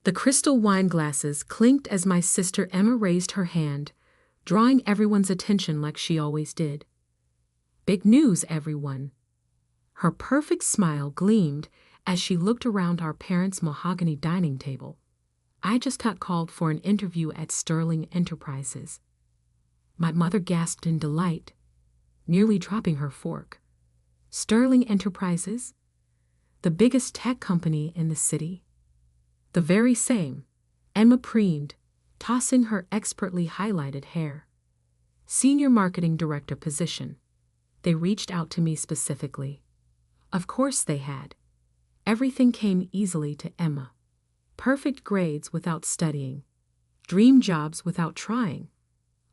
The crystal wine glasses clinked as my sister Emma raised her hand, drawing everyone's attention like she always did. "Big news, everyone." Her perfect smile gleamed as she looked around our parents' mahogany dining table. "I just got called for an interview at Sterling Enterprises." My mother gasped in delight, nearly dropping her fork. "Sterling Enterprises? The biggest tech company in the city?" "The very same," Emma preened, tossing her expertly highlighted hair. "Senior marketing director position. They reached out to me specifically." Of course they had. Everything came easily to Emma. Perfect grades without studying. Dream jobs without trying.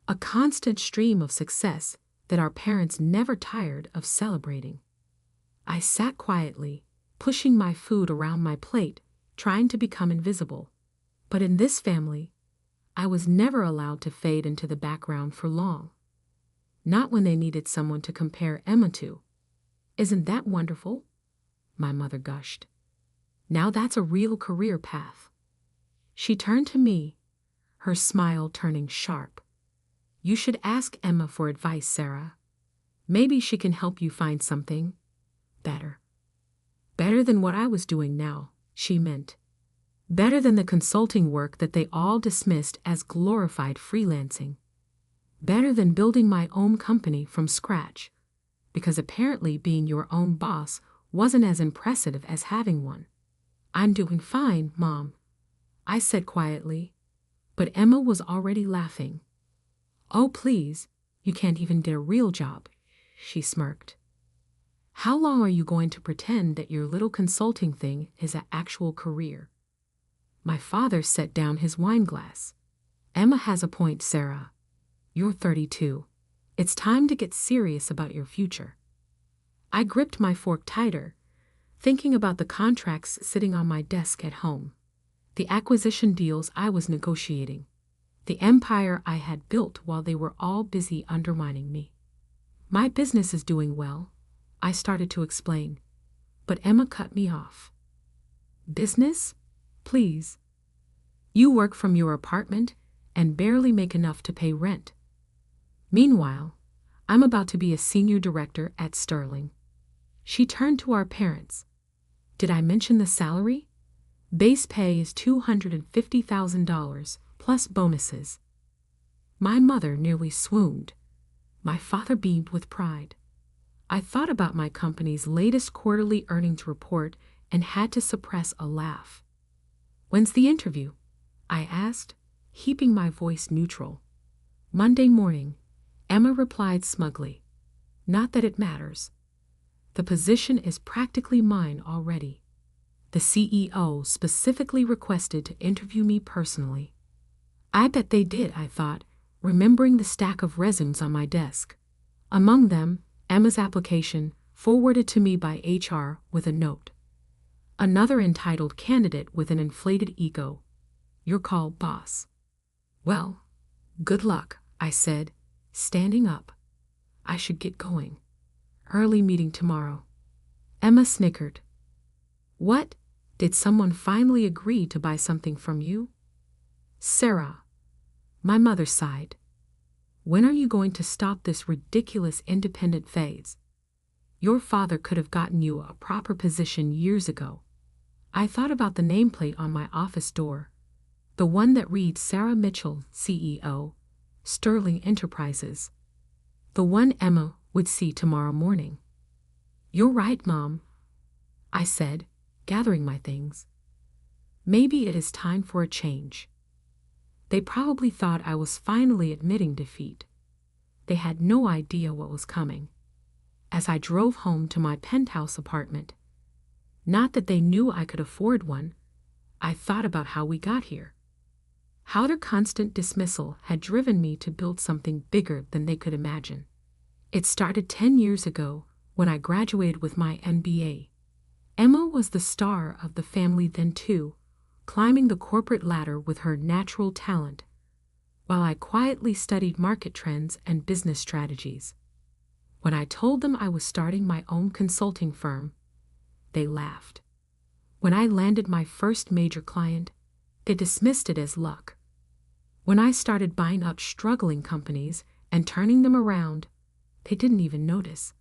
A constant stream of success that our parents never tired of celebrating. I sat quietly, pushing my food around my plate, trying to become invisible. But in this family, I was never allowed to fade into the background for long. Not when they needed someone to compare Emma to. "Isn't that wonderful?" my mother gushed. "Now that's a real career path." She turned to me, her smile turning sharp. "You should ask Emma for advice, Sarah. Maybe she can help you find something better." Better than what I was doing now, she meant. Better than the consulting work that they all dismissed as glorified freelancing. Better than building my own company from scratch, because apparently being your own boss wasn't as impressive as having one. "I'm doing fine, Mom," I said quietly, but Emma was already laughing. "Oh, please, you can't even get a real job," she smirked. "How long are you going to pretend that your little consulting thing is an actual career?" My father set down his wine glass. "Emma has a point, Sarah. You're 32. It's time to get serious about your future." I gripped my fork tighter, thinking about the contracts sitting on my desk at home, the acquisition deals I was negotiating, the empire I had built while they were all busy undermining me. "My business is doing well," I started to explain, but Emma cut me off. "Business? Please. You work from your apartment and barely make enough to pay rent. Meanwhile, I'm about to be a senior director at Sterling." She turned to our parents. "Did I mention the salary? Base pay is $250,000 plus bonuses." My mother nearly swooned. My father beamed with pride. I thought about my company's latest quarterly earnings report and had to suppress a laugh. "When's the interview?" I asked, keeping my voice neutral. "Monday morning," Emma replied smugly. "Not that it matters. The position is practically mine already. The CEO specifically requested to interview me personally." I bet they did, I thought, remembering the stack of resumes on my desk. Among them, Emma's application, forwarded to me by HR with a note. Another entitled candidate with an inflated ego. "Your call, boss." "Well, good luck," I said, standing up. "I should get going. Early meeting tomorrow." Emma snickered. "What? Did someone finally agree to buy something from you?" "Sarah," my mother sighed. "When are you going to stop this ridiculous independent phase? Your father could have gotten you a proper position years ago." I thought about the nameplate on my office door, the one that reads Sarah Mitchell, CEO, Sterling Enterprises, the one Emma would see tomorrow morning. "You're right, Mom," I said, gathering my things. Maybe it is time for a change. They probably thought I was finally admitting defeat. They had no idea what was coming. As I drove home to my penthouse apartment, not that they knew I could afford one, I thought about how we got here. How their constant dismissal had driven me to build something bigger than they could imagine. It started 10 years ago when I graduated with my MBA. Emma was the star of the family then too, climbing the corporate ladder with her natural talent, while I quietly studied market trends and business strategies. When I told them I was starting my own consulting firm, they laughed. When I landed my first major client, They dismissed it as luck. When I started buying up struggling companies and turning them around, they didn't even notice.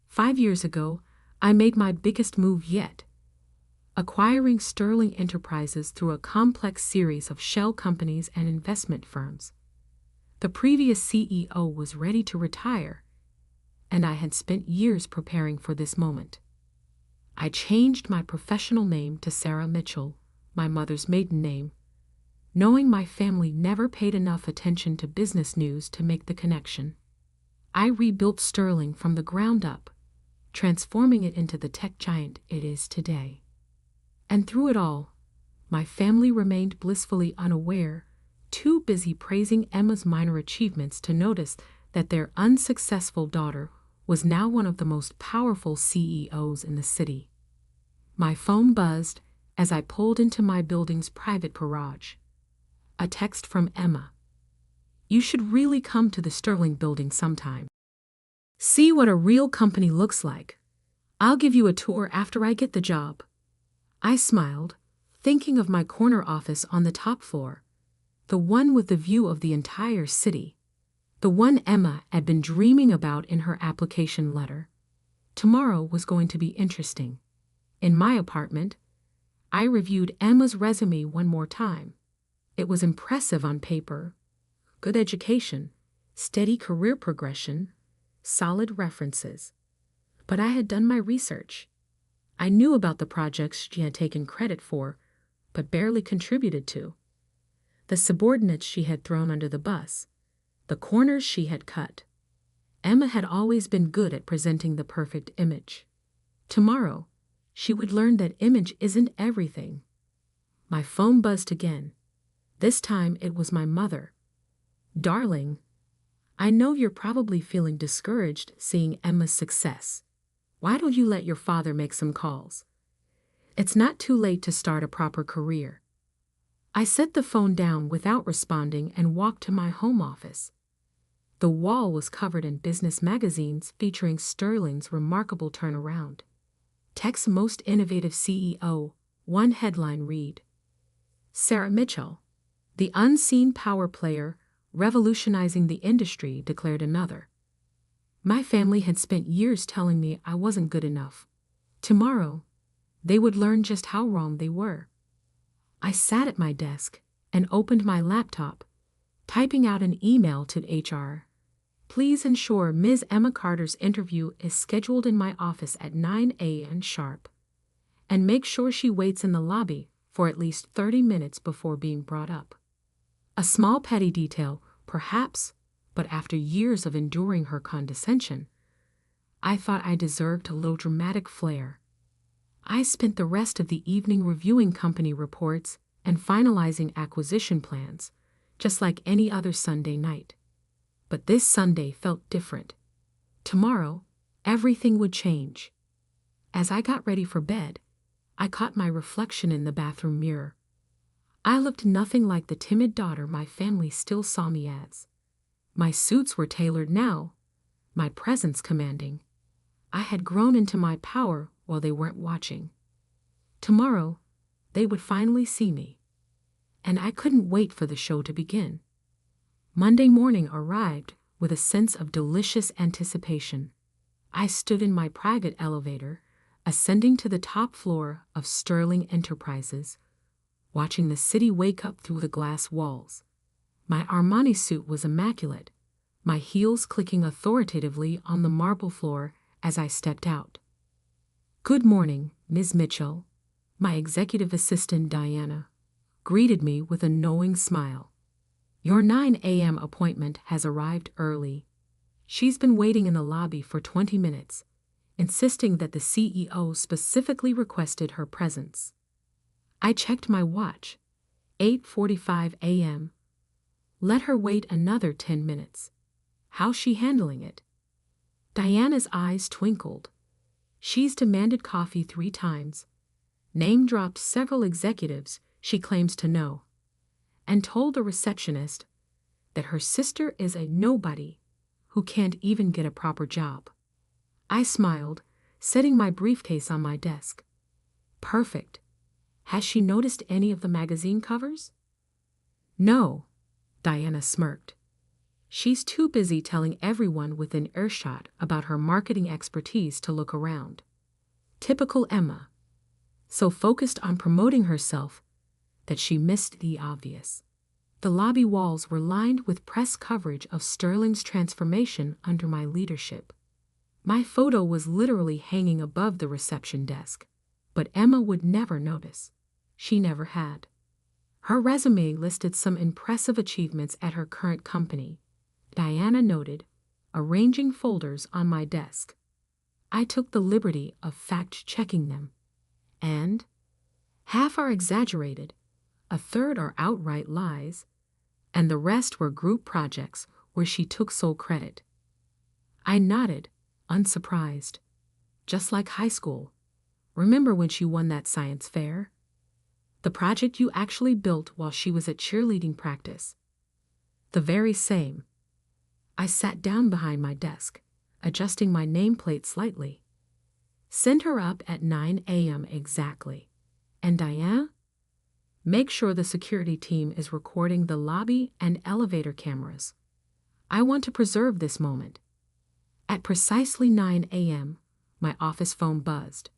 5 years ago, I made my biggest move yet, acquiring Sterling Enterprises through a complex series of shell companies and investment firms. The previous CEO was ready to retire, and I had spent years preparing for this moment. I changed my professional name to Sarah Mitchell, my mother's maiden name, knowing my family never paid enough attention to business news to make the connection. I rebuilt Sterling from the ground up, transforming it into the tech giant it is today. And through it all, my family remained blissfully unaware, too busy praising Emma's minor achievements to notice that their unsuccessful daughter was now one of the most powerful CEOs in the city. My phone buzzed as I pulled into my building's private garage. A text from Emma. "You should really come to the Sterling building sometime. See what a real company looks like. I'll give you a tour after I get the job." I smiled, thinking of my corner office on the top floor, the one with the view of the entire city, the one Emma had been dreaming about in her application letter. Tomorrow was going to be interesting. In my apartment, I reviewed Emma's resume one more time. It was impressive on paper. Good education, steady career progression, solid references. But I had done my research. I knew about the projects she had taken credit for, but barely contributed to. The subordinates she had thrown under the bus, the corners she had cut. Emma had always been good at presenting the perfect image. Tomorrow, she would learn that image isn't everything. My phone buzzed again. This time it was my mother. "Darling, I know you're probably feeling discouraged seeing Emma's success. Why don't you let your father make some calls? It's not too late to start a proper career." I set the phone down without responding and walked to my home office. The wall was covered in business magazines featuring Sterling's remarkable turnaround. Tech's most innovative CEO, one headline read, "Sarah Mitchell, the unseen power player revolutionizing the industry," declared another. My family had spent years telling me I wasn't good enough. Tomorrow, they would learn just how wrong they were. I sat at my desk and opened my laptop, typing out an email to HR. "Please ensure Ms. Emma Carter's interview is scheduled in my office at 9 a.m. sharp. And make sure she waits in the lobby for at least 30 minutes before being brought up." A small petty detail, perhaps, but after years of enduring her condescension, I thought I deserved a little dramatic flair. I spent the rest of the evening reviewing company reports and finalizing acquisition plans, just like any other Sunday night. But this Sunday felt different. Tomorrow, everything would change. As I got ready for bed, I caught my reflection in the bathroom mirror. I looked nothing like the timid daughter my family still saw me as. My suits were tailored now, my presence commanding. I had grown into my power while they weren't watching. Tomorrow, they would finally see me. And I couldn't wait for the show to begin. Monday morning arrived with a sense of delicious anticipation. I stood in my private elevator, ascending to the top floor of Sterling Enterprises, watching the city wake up through the glass walls. My Armani suit was immaculate, my heels clicking authoritatively on the marble floor as I stepped out. "Good morning, Ms. Mitchell," my executive assistant Diana greeted me with a knowing smile. "Your 9 a.m. appointment has arrived early." She's been waiting in the lobby for 20 minutes, insisting that the CEO specifically requested her presence. I checked my watch. 8:45 a.m. Let her wait another 10 minutes. How's she handling it? Diana's eyes twinkled. She's demanded coffee 3 times, name-dropped several executives she claims to know, and told the receptionist that her sister is a nobody who can't even get a proper job. I smiled, setting my briefcase on my desk. Perfect. Has she noticed any of the magazine covers? No, Diana smirked. She's too busy telling everyone within earshot about her marketing expertise to look around. Typical Emma. So focused on promoting herself that she missed the obvious. The lobby walls were lined with press coverage of Sterling's transformation under my leadership. My photo was literally hanging above the reception desk, but Emma would never notice. She never had. Her resume listed some impressive achievements at her current company, Diana noted, arranging folders on my desk. I took the liberty of fact-checking them. And half are exaggerated, a third are outright lies, and the rest were group projects where she took sole credit. I nodded, unsurprised. Just like high school. Remember when she won that science fair? The project you actually built while she was at cheerleading practice. The very same. I sat down behind my desk, adjusting my nameplate slightly. Send her up at 9 a.m. exactly. And Diana? Make sure the security team is recording the lobby and elevator cameras. I want to preserve this moment. At precisely 9 a.m., my office phone buzzed.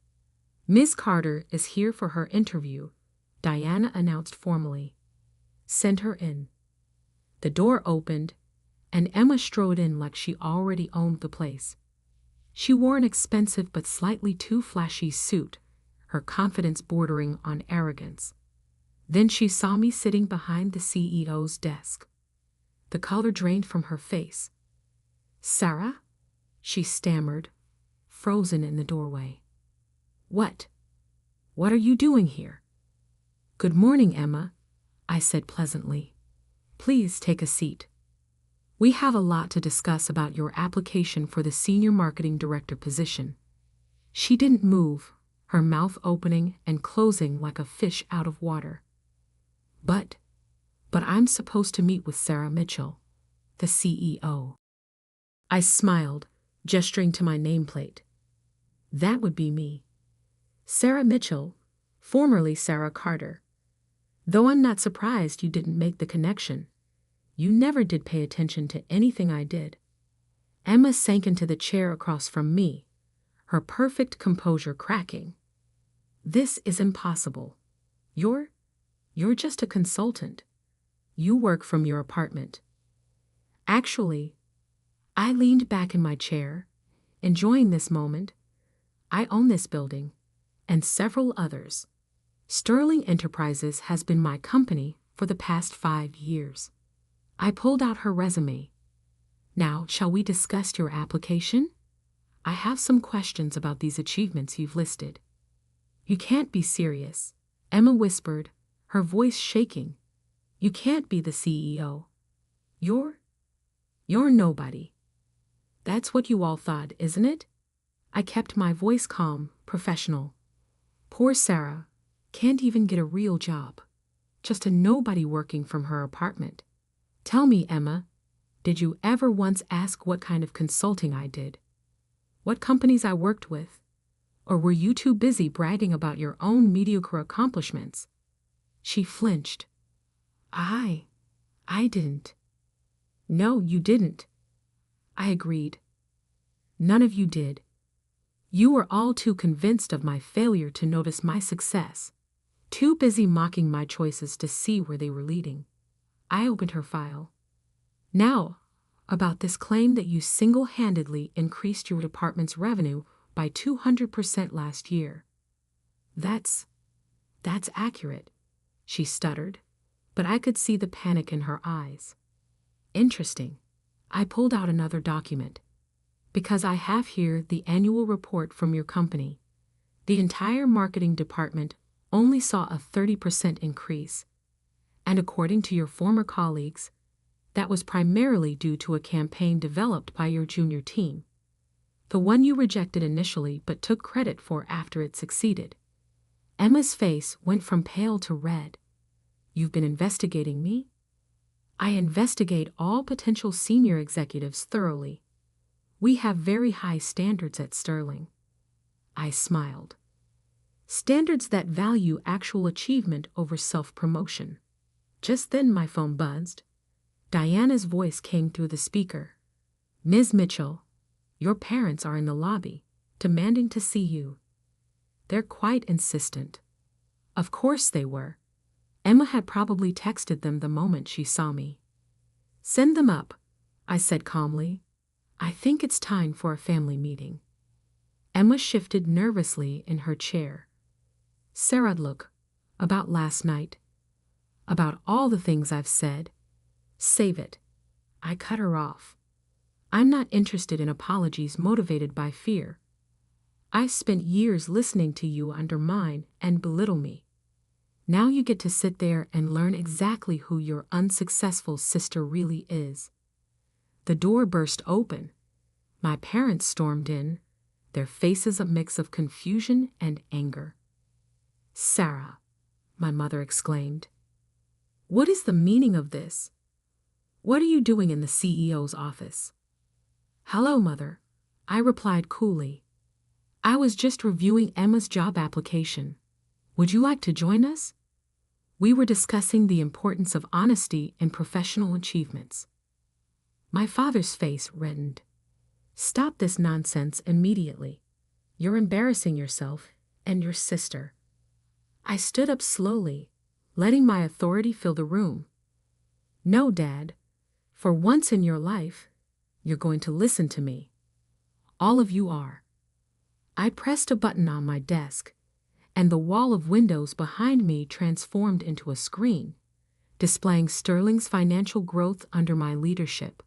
Ms. Carter is here for her interview, Diana announced formally. Send her in. The door opened, and Emma strode in like she already owned the place. She wore an expensive but slightly too flashy suit, her confidence bordering on arrogance. Then she saw me sitting behind the CEO's desk. The color drained from her face. Sarah? She stammered, frozen in the doorway. What? What are you doing here? Good morning, Emma, I said pleasantly. Please take a seat. We have a lot to discuss about your application for the Senior Marketing Director position. She didn't move, her mouth opening and closing like a fish out of water. But I'm supposed to meet with Sarah Mitchell, the CEO. I smiled, gesturing to my nameplate. That would be me. Sarah Mitchell, formerly Sarah Carter. Though I'm not surprised you didn't make the connection. You never did pay attention to anything I did. Emma sank into the chair across from me, her perfect composure cracking. This is impossible. You're just a consultant. You work from your apartment. Actually, I leaned back in my chair, enjoying this moment. I own this building, and several others. Sterling Enterprises has been my company for the past 5 years. I pulled out her resume. Now, shall we discuss your application? I have some questions about these achievements you've listed. You can't be serious, Emma whispered, her voice shaking. You can't be the CEO. You're nobody. That's what you all thought, isn't it? I kept my voice calm, professional. Poor Sarah can't even get a real job. Just a nobody working from her apartment. Tell me, Emma, did you ever once ask what kind of consulting I did? What companies I worked with? Or were you too busy bragging about your own mediocre accomplishments? She flinched. I didn't. No, you didn't. I agreed. None of you did. You were all too convinced of my failure to notice my success, too busy mocking my choices to see where they were leading. I opened her file. Now, about this claim that you single-handedly increased your department's revenue by 200% last year. That's accurate, she stuttered, but I could see the panic in her eyes. Interesting. I pulled out another document. Because I have here the annual report from your company. The entire marketing department only saw a 30% increase. And according to your former colleagues, that was primarily due to a campaign developed by your junior team. The one you rejected initially but took credit for after it succeeded. Emma's face went from pale to red. You've been investigating me? I investigate all potential senior executives thoroughly. We have very high standards at Sterling. I smiled. Standards that value actual achievement over self-promotion. Just then my phone buzzed. Diana's voice came through the speaker. "Ms. Mitchell, your parents are in the lobby, demanding to see you." They're quite insistent. Of course they were. Emma had probably texted them the moment she saw me. "Send them up," I said calmly. "I think it's time for a family meeting." Emma shifted nervously in her chair. "Sarah, look, about last night. About all the things I've said. Save it." I cut her off. "I'm not interested in apologies motivated by fear. I spent years listening to you undermine and belittle me. Now you get to sit there and learn exactly who your unsuccessful sister really is." The door burst open. My parents stormed in, their faces a mix of confusion and anger. "Sarah," my mother exclaimed, "what is the meaning of this? What are you doing in the CEO's office?" "Hello, Mother," I replied coolly. "I was just reviewing Emma's job application. Would you like to join us?" We were discussing the importance of honesty in professional achievements. My father's face reddened. "Stop this nonsense immediately. You're embarrassing yourself and your sister." I stood up slowly, letting my authority fill the room. "No, Dad. For once in your life, you're going to listen to me. All of you are." I pressed a button on my desk, and the wall of windows behind me transformed into a screen, displaying Sterling's financial growth under my leadership.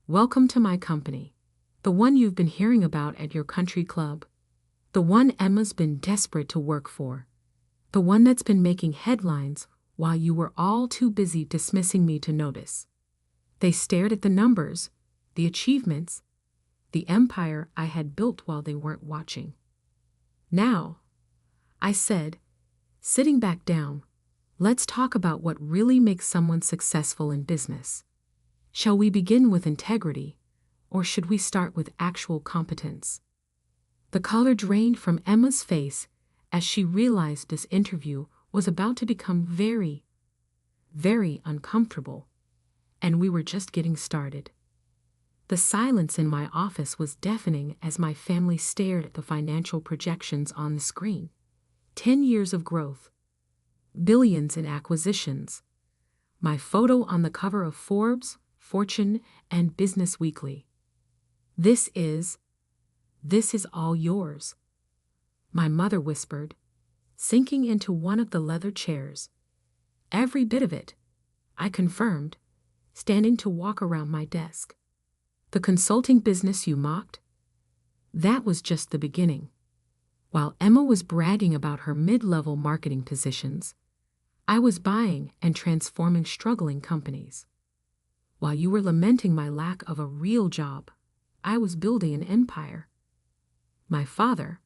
"Welcome to my company, the one you've been hearing about at your country club, the one Emma's been desperate to work for, the one that's been making headlines while you were all too busy dismissing me to notice." They stared at the numbers, the achievements, the empire I had built while they weren't watching. "Now," I said, sitting back down, "let's talk about what really makes someone successful in business. Shall we begin with integrity, or should we start with actual competence?" The color drained from Emma's face as she realized this interview was about to become very, very uncomfortable, and we were just getting started. The silence in my office was deafening as my family stared at the financial projections on the screen. 10 years of growth, billions in acquisitions, my photo on the cover of Forbes, Fortune, and Business Weekly. This is all yours," my mother whispered, sinking into one of the leather chairs. "Every bit of it," I confirmed, standing to walk around my desk. "The consulting business you mocked? That was just the beginning. While Emma was bragging about her mid-level marketing positions, I was buying and transforming struggling companies. While you were lamenting my lack of a real job, I was building an empire." My father,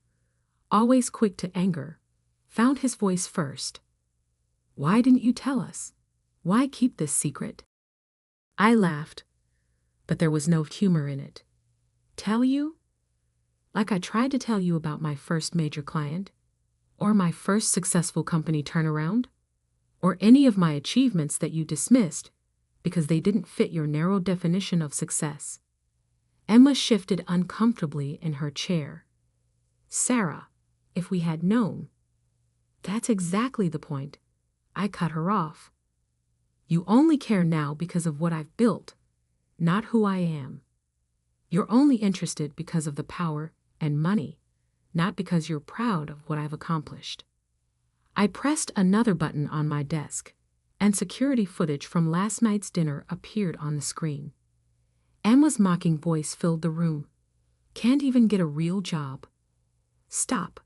always quick to anger, found his voice first. "Why didn't you tell us? Why keep this secret?" I laughed, but there was no humor in it. "Tell you? Like I tried to tell you about my first major client, or my first successful company turnaround, or any of my achievements that you dismissed because they didn't fit your narrow definition of success." Emma shifted uncomfortably in her chair. "Sarah, if we had known." "That's exactly the point." I cut her off. "You only care now because of what I've built, not who I am. You're only interested because of the power and money, not because you're proud of what I've accomplished." I pressed another button on my desk, and security footage from last night's dinner appeared on the screen. Emma's mocking voice filled the room. "Can't even get a real job." "Stop,"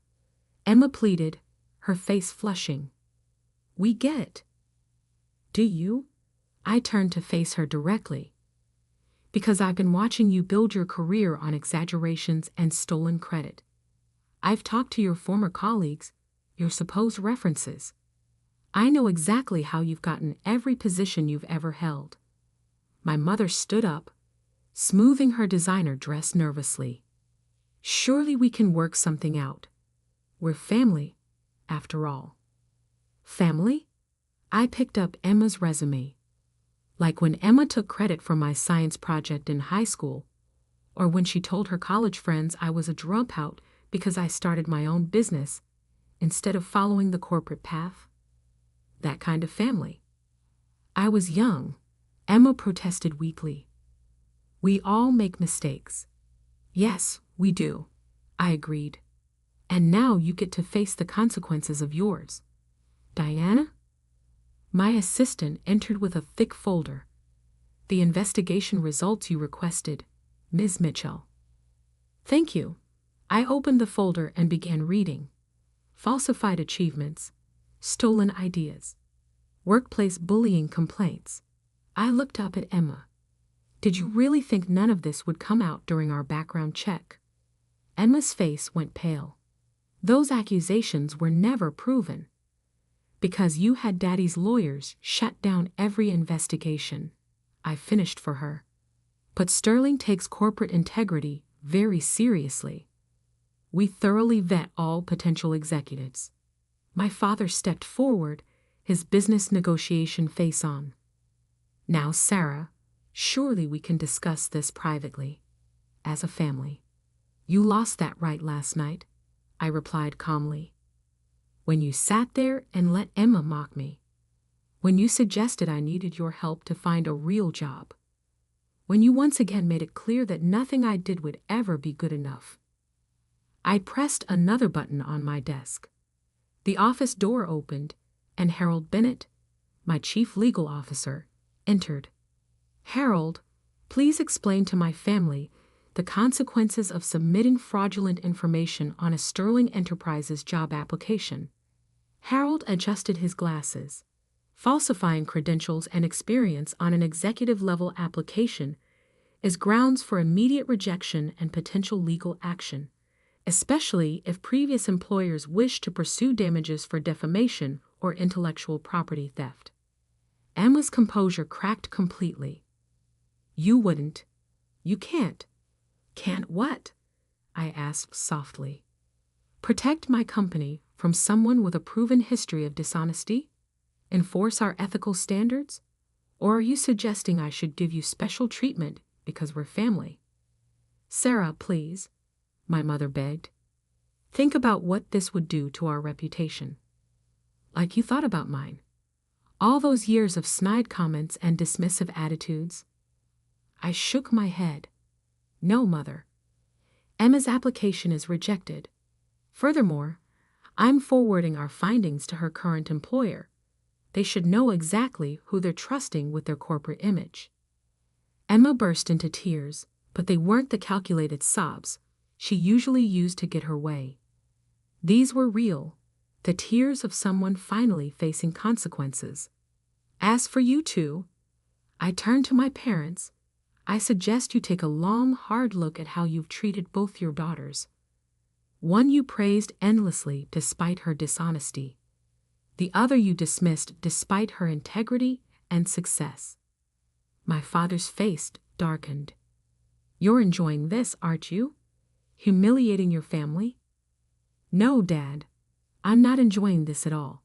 Emma pleaded, her face flushing. "We get it." "Do you?" I turned to face her directly. "Because I've been watching you build your career on exaggerations and stolen credit. I've talked to your former colleagues, your supposed references. I know exactly how you've gotten every position you've ever held." My mother stood up, smoothing her designer dress nervously. "Surely we can work something out. We're family, after all. Family? I picked up Emma's resume. Like when Emma took credit for my science project in high school, or when she told her college friends I was a dropout because I started my own business instead of following the corporate path. That kind of family. I was young. Emma protested weakly. We all make mistakes. Yes, we do, I agreed. And now you get to face the consequences of yours. Diana? My assistant entered with a thick folder. The investigation results you requested, Ms. Mitchell. Thank you. I opened the folder and began reading. Falsified achievements, stolen ideas, workplace bullying complaints. I looked up at Emma. Did you really think none of this would come out during our background check? Emma's face went pale. Those accusations were never proven. Because you had Daddy's lawyers shut down every investigation, I finished for her. But Sterling takes corporate integrity very seriously. We thoroughly vet all potential executives. My father stepped forward, his business negotiation face on. Now, Sarah, surely we can discuss this privately, as a family. You lost that right last night, I replied calmly. When you sat there and let Emma mock me. When you suggested I needed your help to find a real job. When you once again made it clear that nothing I did would ever be good enough. I pressed another button on my desk. The office door opened, and Harold Bennett, my chief legal officer, entered. Harold, please explain to my family the consequences of submitting fraudulent information on a Sterling Enterprises job application. Harold adjusted his glasses. Falsifying credentials and experience on an executive-level application is grounds for immediate rejection and potential legal action, especially if previous employers wish to pursue damages for defamation or intellectual property theft. Emma's composure cracked completely. You wouldn't. You can't. Can't what? I asked softly. Protect my company from someone with a proven history of dishonesty? Enforce our ethical standards? Or are you suggesting I should give you special treatment because we're family? Sarah, please, my mother begged. Think about what this would do to our reputation. Like you thought about mine. All those years of snide comments and dismissive attitudes. I shook my head. No, Mother. Emma's application is rejected. Furthermore, I'm forwarding our findings to her current employer. They should know exactly who they're trusting with their corporate image. Emma burst into tears, but they weren't the calculated sobs she usually used to get her way. These were real, the tears of someone finally facing consequences. As for you two, I turned to my parents. I suggest you take a long, hard look at how you've treated both your daughters. One you praised endlessly despite her dishonesty. The other you dismissed despite her integrity and success. My father's face darkened. You're enjoying this, aren't you? Humiliating your family? No, Dad. I'm not enjoying this at all.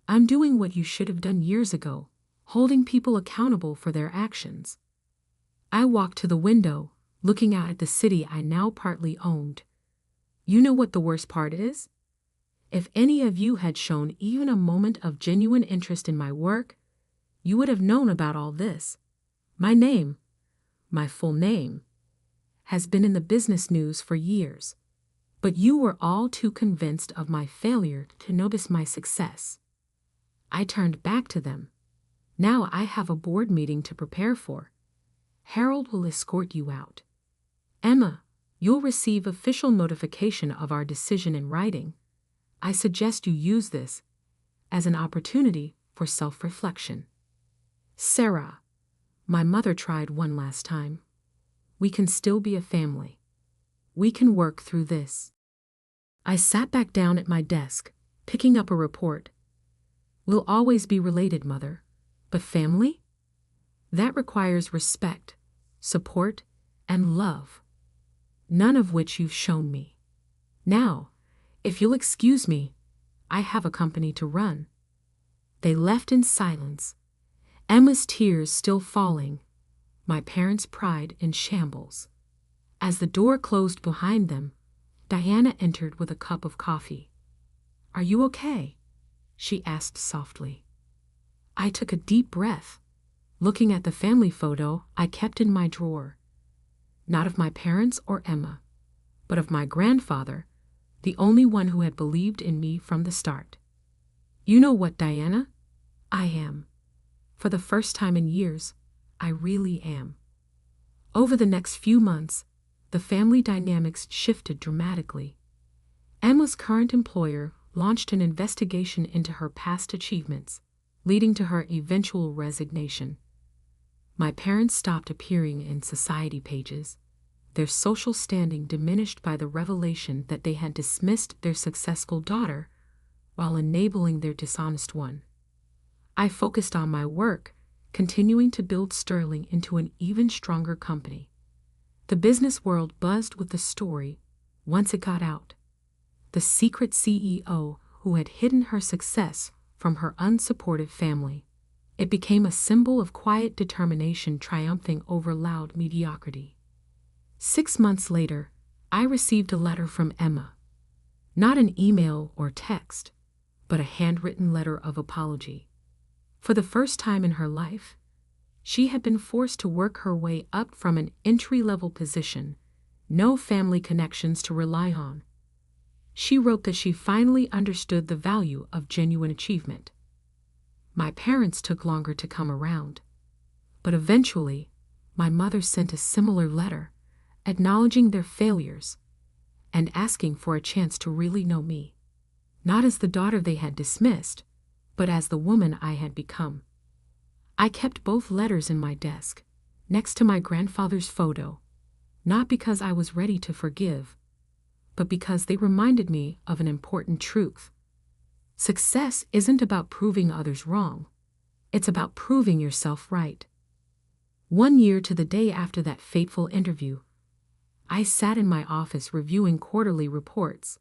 I'm doing what you should have done years ago, holding people accountable for their actions. I walked to the window, looking out at the city I now partly owned. You know what the worst part is? If any of you had shown even a moment of genuine interest in my work, you would have known about all this. My name, my full name, has been in the business news for years. But you were all too convinced of my failure to notice my success. I turned back to them. Now I have a board meeting to prepare for. Harold will escort you out. Emma, you'll receive official notification of our decision in writing. I suggest you use this as an opportunity for self-reflection. Sarah, my mother tried one last time. We can still be a family. We can work through this. I sat back down at my desk, picking up a report. We'll always be related, Mother. But family? That requires respect, support, and love. None of which you've shown me. Now, if you'll excuse me, I have a company to run." They left in silence, Emma's tears still falling, my parents' pride in shambles. As the door closed behind them, Diana entered with a cup of coffee. "Are you okay?" she asked softly. I took a deep breath, looking at the family photo I kept in my drawer. Not of my parents or Emma, but of my grandfather, the only one who had believed in me from the start. "You know what, Diana? I am. For the first time in years, I really am." Over the next few months, the family dynamics shifted dramatically. Emma's current employer launched an investigation into her past achievements, leading to her eventual resignation. My parents stopped appearing in society pages, their social standing diminished by the revelation that they had dismissed their successful daughter while enabling their dishonest one. I focused on my work, continuing to build Sterling into an even stronger company. The business world buzzed with the story once it got out. The secret CEO who had hidden her success from her unsupportive family. It became a symbol of quiet determination triumphing over loud mediocrity. 6 months later, I received a letter from Emma. Not an email or text, but a handwritten letter of apology. For the first time in her life, she had been forced to work her way up from an entry-level position, no family connections to rely on. She wrote that she finally understood the value of genuine achievement. My parents took longer to come around, but eventually, my mother sent a similar letter, acknowledging their failures and asking for a chance to really know me, not as the daughter they had dismissed, but as the woman I had become. I kept both letters in my desk, next to my grandfather's photo, not because I was ready to forgive, but because they reminded me of an important truth. Success isn't about proving others wrong. It's about proving yourself right. 1 year to the day after that fateful interview, I sat in my office reviewing quarterly reports.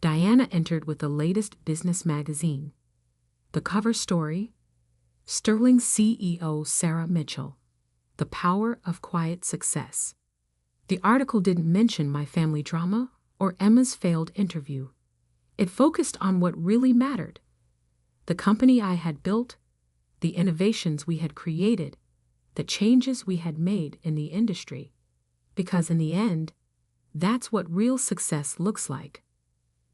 Diana entered with the latest business magazine. The cover story, Sterling CEO Sarah Mitchell, The Power of Quiet Success. The article didn't mention my family drama or Emma's failed interview. It focused on what really mattered: the company I had built, the innovations we had created, the changes we had made in the industry. Because in the end, that's what real success looks like.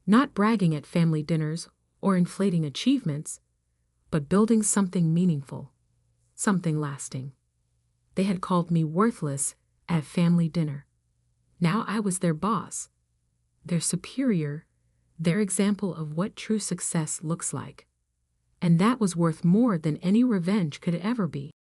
Not bragging at family dinners or inflating achievements, but building something meaningful, something lasting. They had called me worthless at family dinner. Now I was their boss, their superior, their example of what true success looks like. And that was worth more than any revenge could ever be.